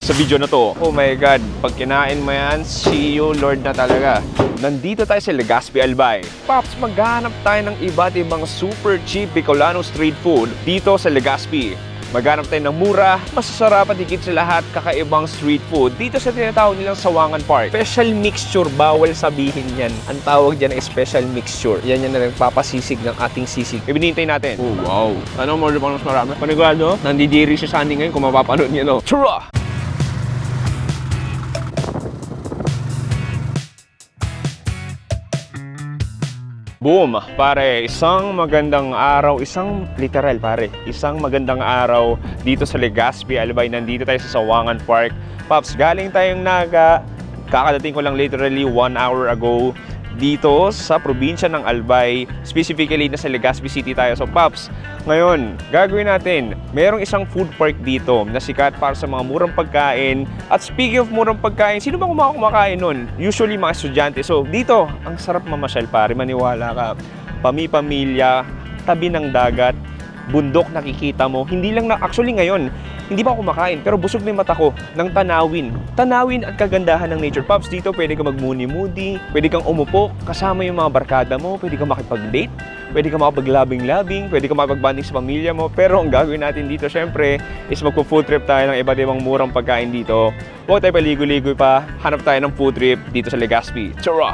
Sa video na to, oh my God, pag kinain mo yan, see you Lord na talaga. Nandito tayo sa Legazpi, Albay. Pops, maghanap tayo ng iba't ibang super cheap Bicolano street food dito sa Legazpi. Maghanap tayo ng mura, masasarap at higit sa lahat kakaibang street food dito sa tinatawag nilang Sawangan Park. Special mixture, bawal sabihin yan. Ang tawag dyan ay special mixture. Yan yan na nagpapasisig ng ating sisig. Ibinintay natin. Oh, wow. Ano mo pang mas marami? Panigurado, nandidiri siya sa atin ngayon kung mapapanood niyo, no? Chura! Boom! Pare, isang magandang araw, isang literal pare, isang magandang araw dito sa Legazpi, Albay. Nandito tayo sa Sawangan Park. Pops, galing tayong Naga. Kakadating ko lang literally 1 hour ago dito sa probinsya ng Albay. Specifically, nasa Legazpi City tayo. So, Pops, ngayon, gagawin natin, merong isang food park dito na sikat para sa mga murang pagkain. At speaking of murang pagkain, sino ba kumakain nun? Usually mga estudyante. So dito, ang sarap mamasyal pare, maniwala ka. Pamilya, tabi ng dagat, bundok nakikita mo. Hindi lang na, actually ngayon, hindi pa ako kumakain, pero busog na yung mata ko ng tanawin. Tanawin at kagandahan ng nature. Pops, dito pwede kang magmuni-mudi, pwede kang umupo, kasama yung mga barkada mo, pwede kang makipag-date, pwede kang makapaglabing-labing, pwede kang makipag-bonding sa pamilya mo. Pero ang gagawin natin dito, syempre, is magpo-food trip tayo ng iba't ibang murang pagkain dito. Huwag tayo paligoy-ligoy pa, hanap tayo ng food trip dito sa Legazpi. Tara!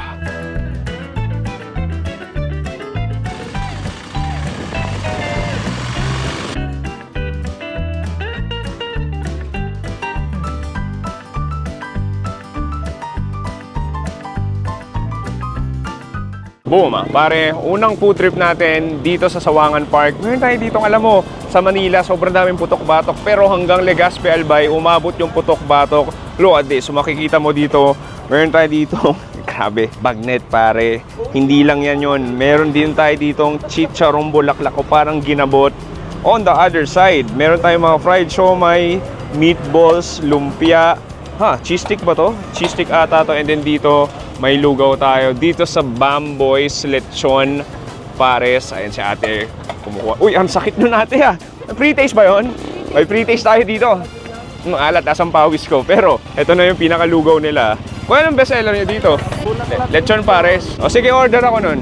Boom! Pare, unang food trip natin dito sa Sawangan Park. Meron tayo dito, alam mo, sa Manila, sobrang daming putok-batok. Pero hanggang Legazpi, Albay, umabot yung putok-batok. Look at this. So makikita mo dito, meron tayo dito. Grabe, bagnet pare. Hindi lang yan yun. Meron din tayo ditong chicharong bulaklak o parang ginabot. On the other side, meron tayong mga fried siomai, meatballs, lumpia. Cheese stick ba to? Cheese stick ata to. And then dito, may lugaw tayo. Dito sa Bamboy's Lechon Pares. Ayan si ate kumukuha. Uy, ang sakit nun ate ha. Pre-taste ba yun? May pre-taste tayo dito. Alat, asang pawis ko. Pero, ito na yung pinakalugaw nila. Kung anong bestseller nyo dito? Lechon Pares. O sige, order ako nun.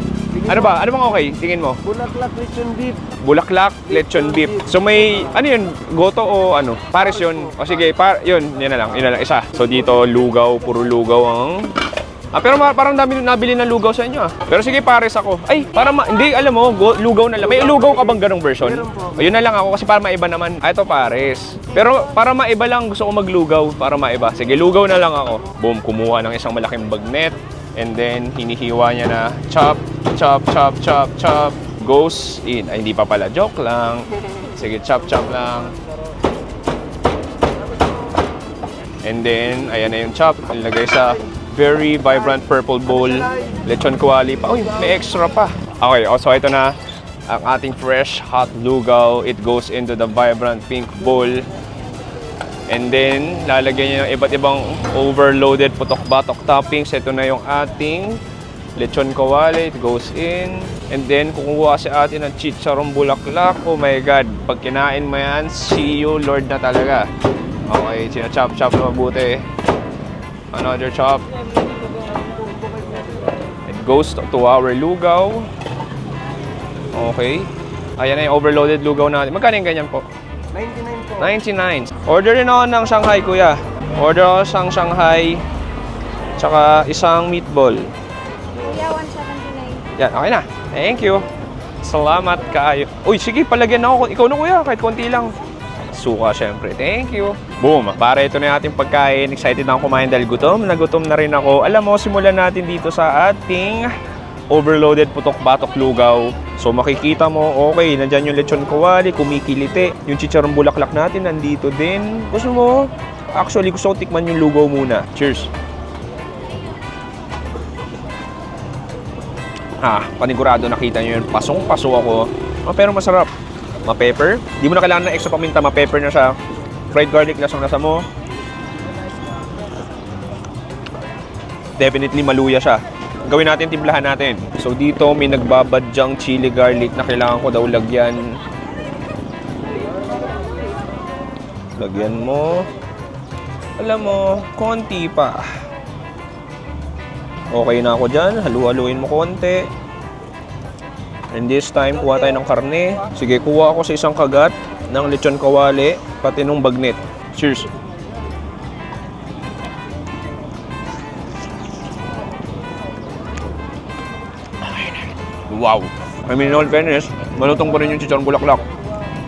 Ano ba? Ano bang okay? Tingin mo? Bulaklak lechon beef. Bulaklak, lechon beef. So may, ano yun? Goto o ano? Pares yun. O sige, yun na lang. Isa. So dito, lugaw. Puro lugaw ang... pero parang dami nabili ng lugaw sa inyo ah. Pero sige, pares ako. Ay, hindi, alam mo, lugaw na lang. May lugaw ka bang ganong version? O yun na lang ako kasi para maiba naman. Ito pares. Pero para maiba lang, gusto ko maglugaw. Para maiba. Sige, lugaw na lang ako. Boom, kumuha ng isang malaking bagnet. And then, hinihiwa niya na chop, chop, chop, chop, chop. Goes in. Ay, hindi pa pala. Joke lang. Sige, chop, chop lang. And then, ayan na yung chop. Ilagay sa very vibrant purple bowl. Lechon kawali pa. Uy, may extra pa. Okay, so ito na ang ating fresh hot lugaw. It goes into the vibrant pink bowl. And then, lalagyan niya ng iba't ibang overloaded putok-batok toppings. Ito na yung ating lechon kawali. It goes in. And then, kukuha si ate ng chicharong bulaklak. Oh my God. Pag kinain mo yan, see you Lord na talaga. Okay, sinachop-chop na mabuti. Another chop. It goes to our lugaw. Okay. Ayan na yung overloaded lugaw natin. Magkano yung ganyan po? 99 po. 99. Order rin ako ng Shanghai, kuya. Order ako ng Shanghai. Tsaka isang meatball. Kuya, 179. Yan, okay na. Thank you. Salamat kayo. Uy, sige, palagyan ako. Ikaw na kuya, kahit konti lang. Suka, syempre. Thank you. Boom. Para ito na yung ating pagkain. Excited na ako kumain dahil gutom. Nagutom na rin ako. Alam mo, simulan natin dito sa ating overloaded putok-batok lugaw. So makikita mo, okay, nandyan yung lechon kawali, kumikiliti. Yung chicharong bulaklak natin, nandito din. Gusto mo? Actually, gusto ko tikman yung lugaw muna. Cheers! Panigurado nakita nyo yun. Pasong-paso ako. Pero masarap. Ma-pepper. Di mo na kailangan ng extra paminta. Ma-pepper na siya. Fried garlic, lasang-lasa mo. Definitely maluya siya. Gawin natin, timplahan natin. So dito may nagbabadyang chili garlic na kailangan ko daw lagyan. Lagyan mo. Alam mo, konti pa. Okay na ako dyan. Halu-haluin mo konti. And this time, kuha tayo ng karne. Sige, kuha ako sa isang kagat ng lechon kawali, pati nung bagnet. Cheers! Wow! I mean, in all fairness, malutong pa rin yung chicharon bulaklak.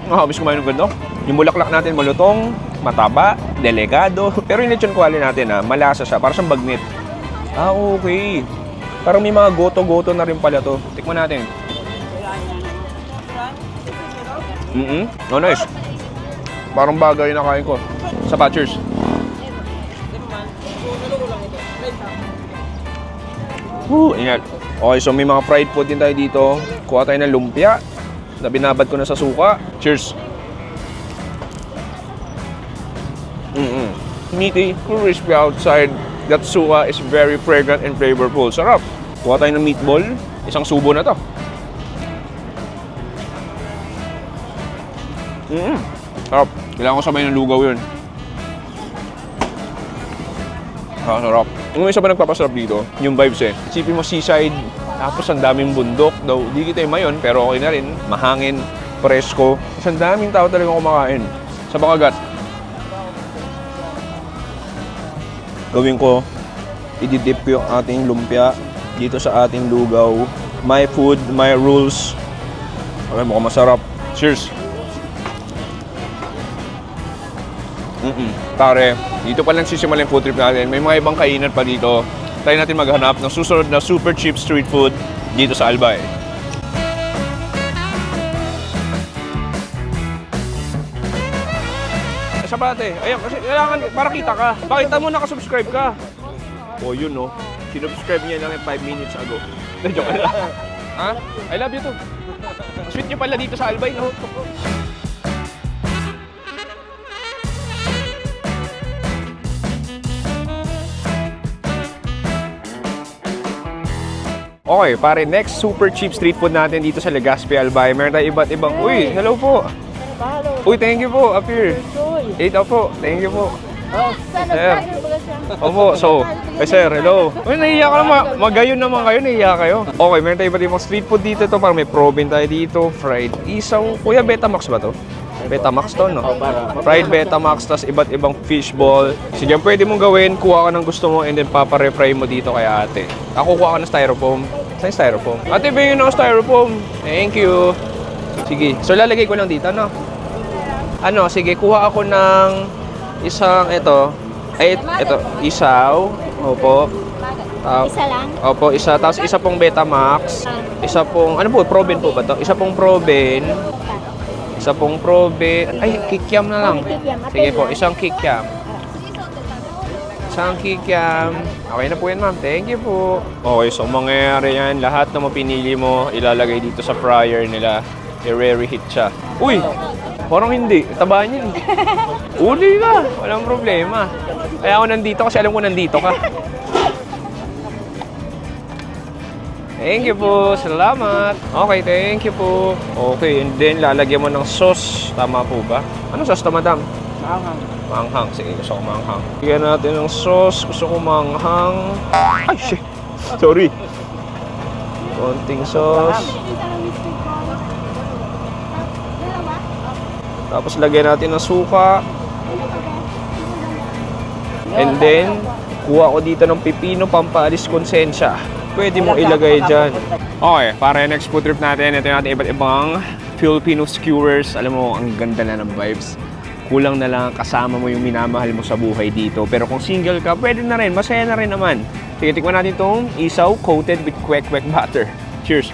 Nakakabis kumain ng ganito. Yung bulaklak natin malutong, mataba, delegado. Pero yung lechon kawali natin, malasa siya. Para siyang bagnet. Okay. Parang may mga goto-goto na rin pala to. Tikman natin. Oh, nice. Parang bagay na kain ko. Sa Patchers. Ingat. Okay, so may mga fried food din tayo dito. Kuha tayo ng lumpia na binabad ko na sa suka. Cheers! Meaty, crispy outside. That suka is very fragrant and flavorful. Sarap! Kuha tayo ng meatball. Isang subo na to. Sarap. Kailangan ko sabay ng lugaw yun. Sarap. Yung isa pa nagpapasarap dito, yung vibes eh. Isipin mo seaside, tapos ang daming bundok. Daw, di kita yung mayon, pero okay na rin. Mahangin, presko. Ang daming tao talaga kumakain. Sa Bakagat. Gawin ko, i-dip ko yung ating lumpia dito sa ating lugaw. My food, my rules. Okay, mukhang masarap. Cheers! Pare, dito pa lang sisimula yung food trip natin. May mga ibang kainan pa dito. Try natin maghanap ng susunod na super cheap street food dito sa Albay. Sabate, ayan, kasi kailangan para kita ka. Pakita mo nakasubscribe ka. Oh, yun no. Sinubscribe niya lang 5 minutes ago. Joke lang. Ha? I love you too. Sweet niyo pala dito sa Albay, no? Okay, pare, next super cheap street food natin dito sa Legazpi, Albay. Meron tayong iba't ibang... Uy, hello po. Uy, thank you po, up here. Ito po, thank you po. Sir. Opo, so, sir, hello. Uy, nahiya ka naman. Magayon naman kayo, nahiya kayo. Okay, meron tayong iba't ibang street food dito. Parang may proben tayo dito, fried isaw. Kuya, Betamax ba to? Betamax to, no? Fried Betamax, tas iba't ibang fishball. Sige, pwede mong gawin, kuha ka ng gusto mo, and then paparefry mo dito kay ate. Ako kuha ka ng styrofoam. Saan yung styrofoam? Ate, bigyan ng styrofoam. Thank you. Sige, so lalagay ko lang dito, no? Ano, sige, kuha ako ng isang, ito. Ay, ito, isaw. Opo. Isa lang? Opo, isa. Tapos isa pong Betamax. Isa pong, ano po, proben po ba to? Isa pong proben. Isa pong probe. Ay, kikiam na lang. Sige po, isang kikiam. Isang kikiam. Okay na po yan, ma'am. Thank you po. Okay, so mangyayari yan. Lahat na mapinili mo, ilalagay dito sa fryer nila. I-reheat siya. Uy! Parang hindi. Tabaan yun. Uli ka. Walang problema. Kaya ako nandito kasi alam ko nandito ka. Thank you po. Salamat. Okay, thank you po. Okay, and then lalagyan mo ng sauce. Tama po ba? Ano sauce to, madam? Maanghang. Manghang. Sige, gusto ko manghang. Bigyan natin ng sauce. Gusto ko manghang. Ay, shit. Sorry. Konting sauce. Tapos lagyan natin ng suka. And then, kuha ko dito ng pipino pampaalis konsensya. Pwede mong ilagay dyan. Okay, para next food trip natin, ito yung ating iba't ibang Filipino skewers. Alam mo, ang ganda na ng vibes. Kulang na lang kasama mo yung minamahal mo sa buhay dito. Pero kung single ka, pwede na rin. Masaya na rin naman. Sige, tikman natin itong isaw coated with kwek-kwek butter. Cheers!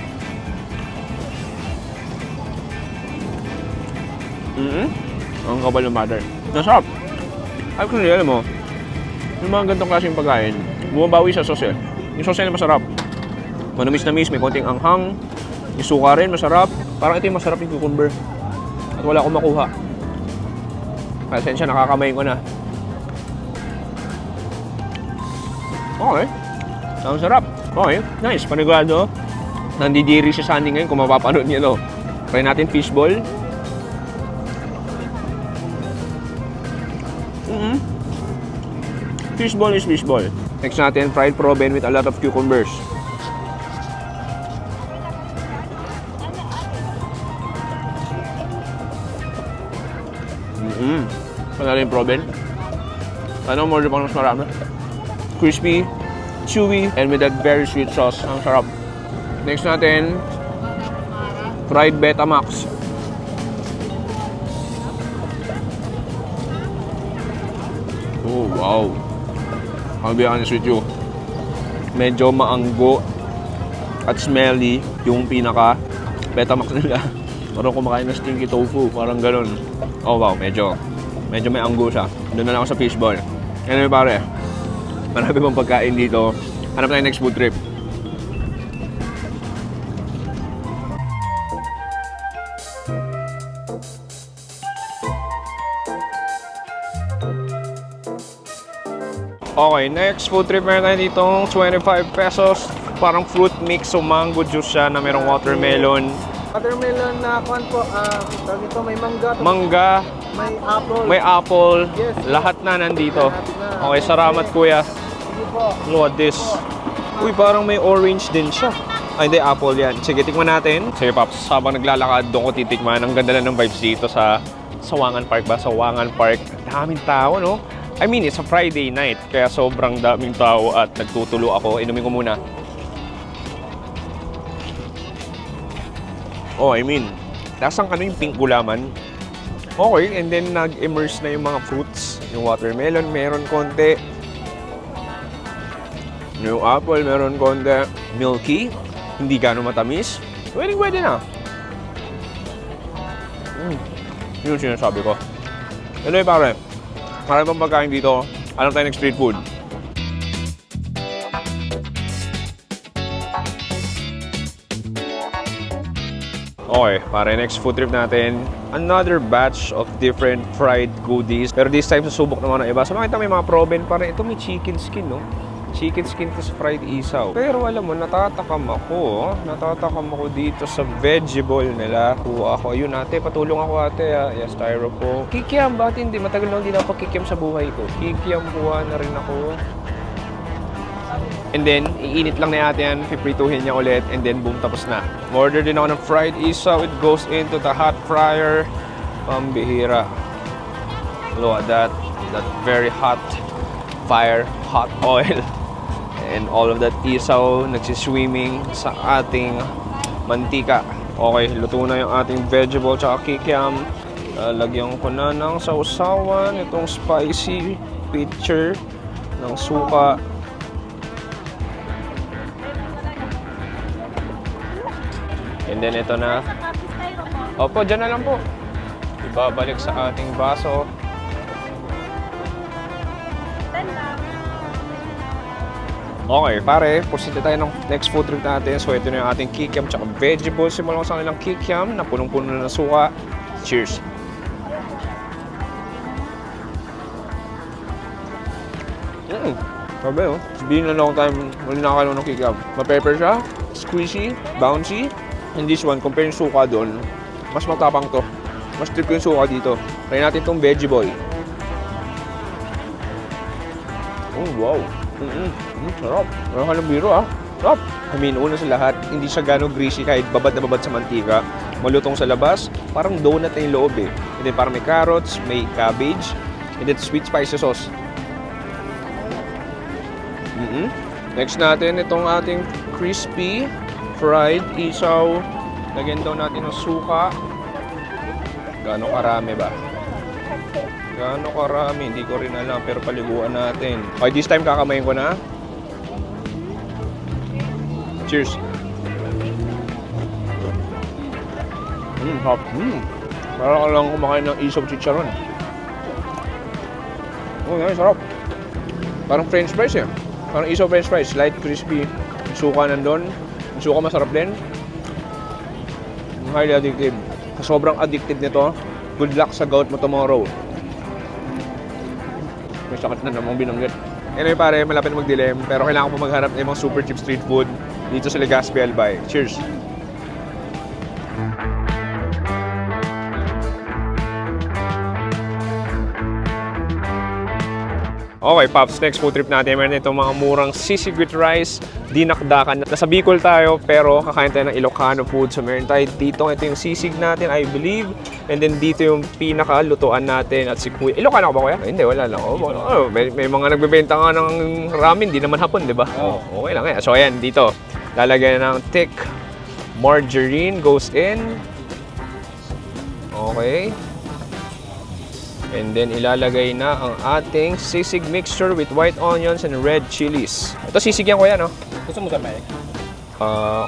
Ang kapal ng butter. Nasarap! Actually, alam mo, yung mga gantong klaseng pagkain, bumabawi sa sauce eh. Yung sauce na masarap. Manamis na miss, may konting anghang. Yung suka rin, masarap. Parang ito yung masarap yung cucumber. At wala akong makuha. Pasensya, nakakamay ko na. Okay. Ang sarap. Okay, nice. Panigurado. Nandidiri si Sandy ngayon kung mapapanood niya, no? Try natin fishball. Fishball is fishball. Next natin, fried proben with a lot of cucumbers. Panalo yung proben. Ano, order pa ng mas marami. Crispy, chewy, and with that very sweet sauce. Ang sarap. Next natin, fried Betamax. Oh, wow. I'll be honest with you. Medyo maanggo at smelly yung pinaka Betamax nila. Parang kumakain ng stinky tofu, parang ganun. Oh wow, medyo may anggo siya. Doon na lang ako sa fishball. Anyway pare, marami pang pagkain dito. Hanap tayo next food trip. Okay, next food trip meron tayo ditong 25 pesos. Parang fruit mix o mango juice siya na merong watermelon. Watermelon na kuan po, tawag ito, may mangga, Mangga, may apple. may apple, Yes. lahat na nandito. Lahat na. Okay, salamat kuya. Sige po. Look at this. Uy, parang may orange din siya. Ay, hindi, apple yan. Sige, tikman natin. Sige, Paps, habang naglalakad, doon ko titikman. Ang ganda na ng vibes dito sa Sawangan Park ba? Sawangan Park. Daming tao, no? I mean, it's a Friday night, kaya sobrang daming tao at nagtutulo ako. Inumin ko muna. Oh, I mean, lasang ano yung pink gulaman. Okay, and then nag-immerse na yung mga fruits. Yung watermelon, meron konti. Yung apple, meron konti. Milky, hindi gano'ng matamis. Pwede na. Yun yung sinasabi ko. Anyway, pare, marami pang pagkain dito. Alam tayo ng street food. Okay, pare, next food trip natin. Another batch of different fried goodies. Pero this time, susubok naman ng iba. So makita may mga proben pa rin. Ito may chicken skin, no? Chicken skin plus fried isaw. Pero alam mo, natatakam ako. Natatakam ako dito sa vegetable nila. Kuha ako. Ayun ate, patulong ako ate. Yes, styro po. Kikiam, bakit hindi? Matagal na hindi na ako kikiam sa buhay ko. Kikiam, kuha na rin ako. And then, iinit lang na ate yan. Piprituhin niya ulit. And then, boom, tapos na. Order din ako ng fried isaw. It goes into the hot fryer. Pambihira. Look at that. That very hot fire, hot oil. And all of that isaw nagsiswimming sa ating mantika. Okay, luto na yung ating vegetable tsaka kikiam. Lagyan ko na ng sausawan. Itong spicy pitcher ng suka. And then ito na. Opo, dyan na lang po. Ibabalik sa ating baso. Okay, pare, proceed na tayo ng next food trip natin. So ito na yung ating kikiam tsaka vegetables. Simulan ko sa kanilang kikiam na punong-puno na ng suka. Cheers! Sabi oh, sabihin na long time, wala nakakalaw ng kikiam. Ma-pepper siya, squishy, bouncy. And this one, compare yung suka doon, mas matapang to. Mas trip yung suka dito. Try natin itong veggie Oh, wow. Sarap. Meron ka ng biro Sarap. I mean, una sa lahat, hindi siya gano'ng greasy kahit babad na babad sa mantika. Malutong sa labas, parang donut na yung loob eh. And then parang may carrots, may cabbage, and then sweet spicy sauce. Next natin, itong ating crispy fried isaw. Lagyan daw natin ng suka. Gano'ng karami ba? Gano'ng karami? Hindi ko rin alam, pero paliguan natin. Okay, this time kakamayin ko na. Cheers! Hop. Parang ka lang kumakain ng isaw chicharon. Oh, nice, sarap. Parang french fries eh. Parang isaw french fries, light, crispy. Suka nandun. Yung suka masarap din. Highly addictive. Sobrang addictive nito. Good luck sa gout mo tomorrow. May sakit na namang binanggit. Anyway pare, malapit na mag-dilim. Pero kailangan ko maghanap ng mga super cheap street food dito sa Legazpi Albay. Cheers! Okay, Pops, next food trip natin. Meron itong mga murang sisig with rice, dinakdakan. Nasa Bicol tayo, pero kakain tayo ng Ilocano food. So meron tayo dito, ito yung sisig natin, I believe. And then dito yung pinakalutuan natin at si Kuya. Ilocano ka ba, Kuya? Hindi, wala lang. May mga nagbebenta nga ng ramen, di naman hapon, di ba? Okay lang eh. So ayan, dito. Lalagyan ng thick margarine goes in. Okay. And then ilalagay na ang ating sisig mixture with white onions and red chilies. Ito sisig yan, Kuya, no? Gusto mo sa may?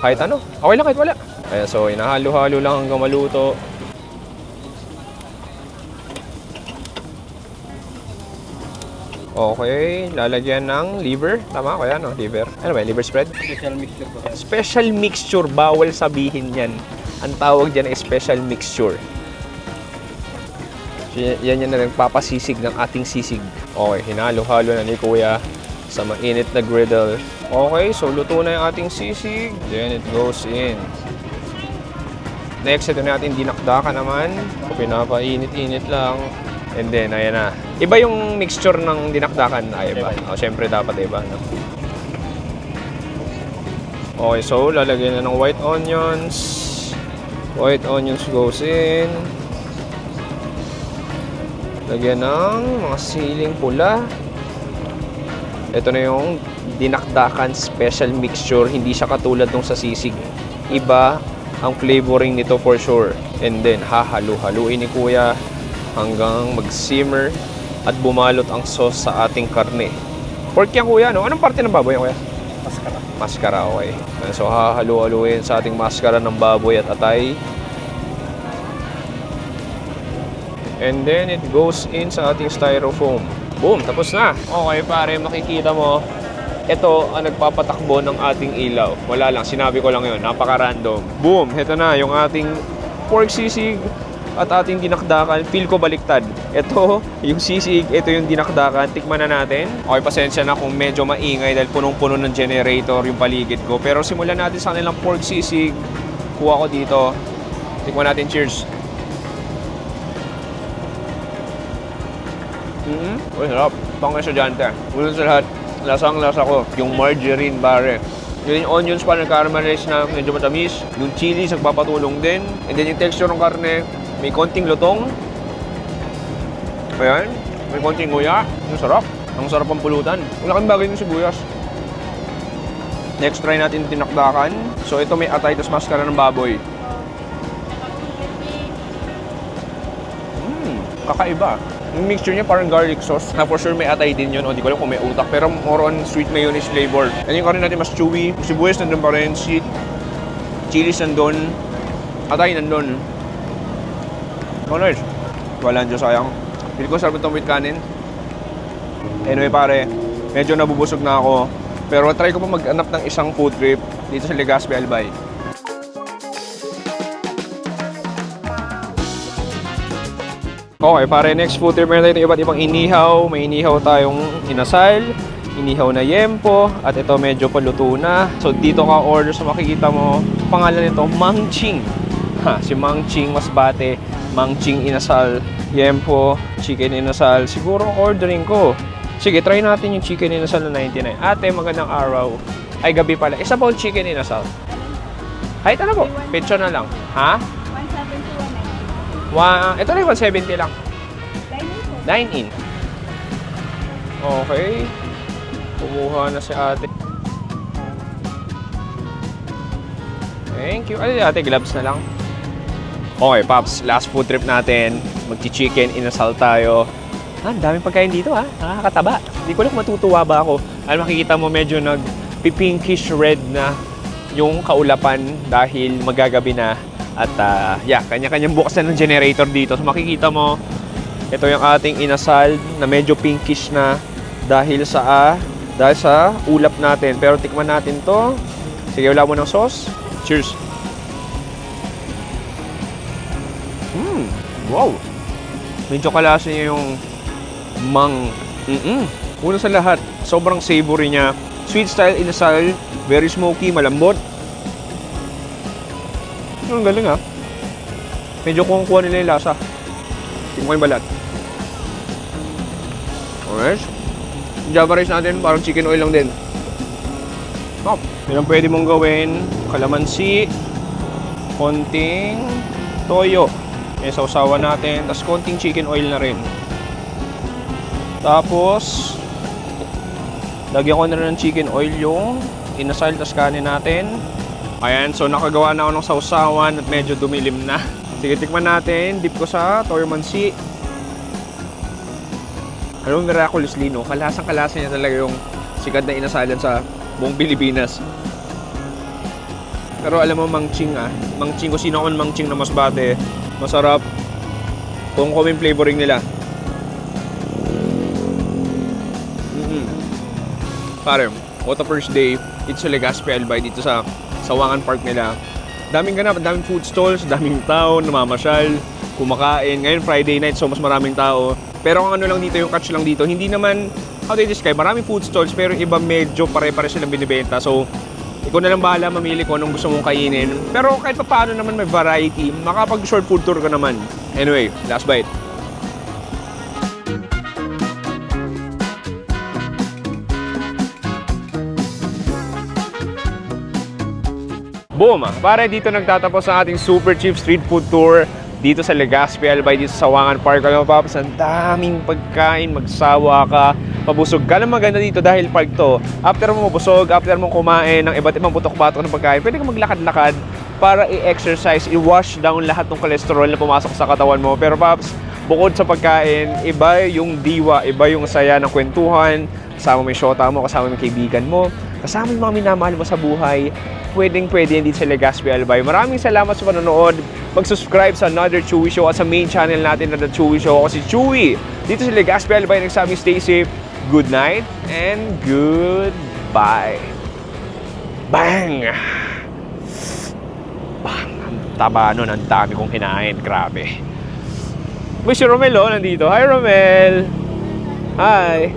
Kahit ano. Okay lang, kahit wala. Ayan, so inahalo-halo lang hanggang maluto. Okay, lalagyan ng liver. Tama, Kuya, no? Liver. Ano ba, liver spread? Special mixture po. Special mixture, bawal sabihin yan. Ang tawag dyan ay special mixture. Yan yung nagpapasisig ng ating sisig. Okay, hinalo-halo na ni Kuya sa mainit na griddle. Okay, so luto na yung ating sisig. Then it goes in. Next, ito natin dinakdakan naman. Pinapainit-init lang. And then, ayan na. Iba yung mixture ng dinakdakan. Ay, iba. Siyempre, dapat iba. No? Okay, so lalagyan na ng white onions. White onions goes in. Lagyan ng mga siling pula. Ito na yung dinakdakan special mixture. Hindi siya katulad nung sa sisig. Iba ang flavoring nito for sure. And then, hahalo-haluin ni Kuya hanggang mag-simmer at bumalot ang sauce sa ating karne. Pork yan, Kuya, no? Anong parte ng baboy yan, Kuya? Maskara. Maskara, okay. So, hahalo-haluin sa ating maskara ng baboy at atay. And then, it goes in sa ating styrofoam. Boom! Tapos na! Okay, pare, makikita mo, ito ang nagpapatakbo ng ating ilaw. Wala lang, sinabi ko lang yun. Napaka-random. Boom! Ito na, yung ating pork sisig at ating dinakdakan. Feel ko baliktad. Ito, yung sisig, ito yung dinakdakan. Tikman na natin. Okay, pasensya na kung medyo maingay dahil punong-puno ng generator yung paligid ko. Pero simulan natin sa kanilang pork sisig. Kuha ko dito. Tikman natin. Cheers! Uy, sarap. Pang estudyante. Ulit sa lahat, lasang-lasa ko. Yung margarine, pare. Yung onions pa nag-caramelize na medyo matamis. Yung chilies, nagpapatulong din. And then yung texture ng karne, may konting lutong. Ayan. May konting nguya. Ang sarap. Ang sarap ang pulutan. Wala kang bagay ng sibuyas. Next, try natin tinakdakan. So, ito may atay, tas maskara ng baboy. Kakaiba. Yung mixture niya parang garlic sauce na for sure may atay din yun o di ko alam kung may utak pero more on sweet mayonnaise flavor. And yung karne natin mas chewy, sibuyas nandun pa rin, sweet, chilies nandun, atay nandun. Honors, wala dyan sayang. Feel ko sarap itong with kanin. Anyway pare, medyo nabubusog na ako pero try ko pa mag-anap ng isang food trip dito sa Legazpi, Albay. Okay, pare, next food trip, meron tayo iba't ibang inihaw. May inihaw tayong inasal, inihaw na yempo, at ito medyo paluto na. So, dito ka order sa makikita mo. Pangalan nito, Mang Ching. Si Mang Ching Masbate, Mang Ching inasal, yempo, chicken inasal. Siguro ordering ko. Sige, try natin yung chicken inasal na 99. Ate, magandang araw. Ay, gabi pala. Isa po chicken inasal. Kahit ano po, pizza na lang. Ha? 170. Ito na yung 170 lang. Dining po. 9-in. Okay. Kumuha na si ate. Thank you. Ay, ate, gloves na lang. Okay, Pops. Last food trip natin. Magchi-chicken inasal tayo. Ang daming pagkain dito, ha? Nakakataba. Hindi ko lang matutuwa ba ako. Alam, makikita mo medyo nag-pinkish red na yung kaulapan dahil magagabi na. At yeah, kanya-kanyang bukas na ng generator dito. So makikita mo, ito yung ating inasal na medyo pinkish na dahil sa ulap natin. Pero tikman natin to. Sige, wala mo ng sauce. Cheers! Wow! Medyo kalasa niya yung Una sa lahat, sobrang savory niya. Sweet style inasal, very smoky, malambot. Ang galing, ha? Medyo kuha nila yung lasa. Tingnan ko yung balat. Alright. Java rice natin, parang chicken oil lang din. Oh, yun ang pwede mong gawin. Kalamansi, konting toyo. May sausawan natin, tapos konting chicken oil na rin. Tapos, lagyan ko na rin ng chicken oil yung inasal, tapos kanin natin. Ayan, so nakagawa na ako ng sausawan at medyo dumilim na. Sige, tikman natin. Dip ko sa toyo mansi. Alam mo, miraculously, no? Kalasang-kalasa niya talaga yung sikat na inasalan sa buong Pilipinas. Pero alam mo, mangching Mangching, kung sino akong mangching na masbate, masarap. Kung yung flavoring nila. Pare, what a first day. It's a Legazpi Albay dito sa Sawangan Park nila. Daming ganap, daming food stalls, daming tao, namamasyal, kumakain. Ngayon Friday night, so mas maraming tao. Pero ang ano lang dito, yung catch lang dito, hindi naman, how do I describe, maraming food stalls, pero iba medyo pare-pare silang binibenta. So, ikaw na lang bahala mamili kung anong gusto mong kainin. Pero kahit pa paano naman may variety, makapag-short food tour ka naman. Anyway, last bite. Boom! Pare, dito nagtatapos ang ating super cheap street food tour dito sa Legazpi Albay, dito sa Sawangan Park. Alam mo, Paps, ang daming pagkain, magsawa ka, mabusog ka. Alam, maganda dito dahil park to. After mo mabusog, after mo kumain ng iba't ibang putok-batok ng pagkain, pwede ka maglakad-lakad para i-exercise, i-wash down lahat ng cholesterol na pumasok sa katawan mo. Pero, Paps, bukod sa pagkain, iba yung diwa, iba yung saya ng kwentuhan, kasama mo yung syota mo, kasama mo yung kaibigan mo, kasama yung mga minamahal mo sa buhay. Pwedeng-pwede yan dito sa Legazpi Albay. Maraming salamat sa panonood. Mag-subscribe sa Another Chewy Show at sa main channel natin na The Chewy Show. Ako si Chewy. Dito sa Legazpi Albay, nagsabi, stay safe, good night, and goodbye. Bang! Bang! Ang taba nun, ang dami kong kinain. Grabe. May si Romel, oh, nandito. Hi, Romel! Hi!